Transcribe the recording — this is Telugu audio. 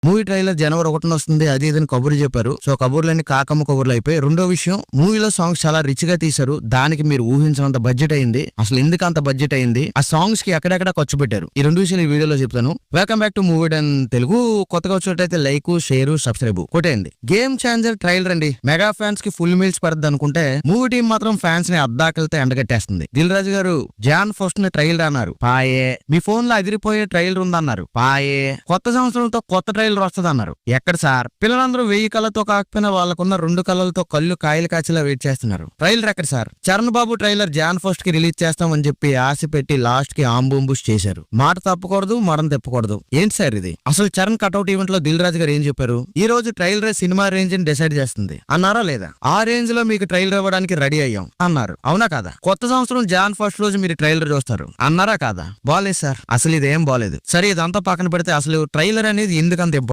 మూవీ ట్రైలర్ జనవరి 1న వస్తుంది, అది ఇదని కబుర్లు చెప్పారు. సో కబుర్లన్నీ కాకమ్మ కబుర్లు అయిపోయి. రెండో విషయం, మూవీలో సాంగ్స్ చాలా రిచ్ గా తీశారు. దానికి మీరు ఊహించినంత బడ్జెట్ అయింది. అసలు ఎందుకు అంత బడ్జెట్ అయింది, ఆ సాంగ్స్ కి ఎక్కడెక్కడ ఖర్చు పెట్టారు, ఈ రెండు విషయాలు ఈ వీడియోలో చెప్తాను. Welcome back to movie done Telugu. కొత్తగా వచ్చినట్టయితే లైక్, షేర్, సబ్స్క్రైబ్ కొట్టేయండి. గేమ్ చేంజర్ ట్రైలర్ అండి. మెగా ఫ్యాన్స్ కి ఫుల్ మీల్స్ పడుతుంది అనుకుంటే మూవీ టీం మాత్రం ఫ్యాన్స్ ని అద్దాకలతో ఎండగట్టేస్తుంది. దిల్ రాజు గారు జాన్ ఫస్ట్ ని ట్రైలర్ అన్నారు, పాయే. మీ ఫోన్ లో అదిరిపోయే ట్రైలర్ ఉందన్నారు, పాయే. కొత్త సంవత్సరంతో కొత్త ట్రైలర్ వస్తుంది అన్నారు, ఎక్కడ సార్? పిల్లలందరూ 1000 కళ్ళతో కాకపోయినా వాళ్ళకున్న 2 కళ్ళతో కళ్ళు కాయలు కాచేలా వెయిట్ చేస్తున్నారు. ట్రైలర్ ఎక్కడ సార్? చరణ్ బాబు ట్రైలర్ జాన్ ఫస్ట్ కి రిలీజ్ చేస్తామని చెప్పి ఆశ పెట్టి లాస్ట్ కి ఆంబూంబుష్ చేశారు. మాట తప్పకూడదు, మడం తిప్పకూడదు. ఏంటి సార్ ఇది? అసలు చరణ్ కట్అవుట్ ఈవెంట్ లో దిల్ రాజు గారు ఏం చెప్పారు? ఈ రోజు ట్రైలర్ సినిమా రేంజ్ ని డిసైడ్ చేస్తుంది అన్నారా లేదా? ఆ రేంజ్ లో మీకు ట్రైలర్ ఇవ్వడానికి రెడీ అయ్యాం అన్నారు, అవునా కాదా? కొత్త సంవత్సరం జాన్ ఫస్ట్ రోజు మీరు ట్రైలర్ చూస్తారు అన్నారా కాదా? బాలేదు సార్, అసలు ఇదేం బాలేదు. సరే ఇదంతా పక్కన పెడితే అసలు ట్రైలర్ అనేది ఎందుకంత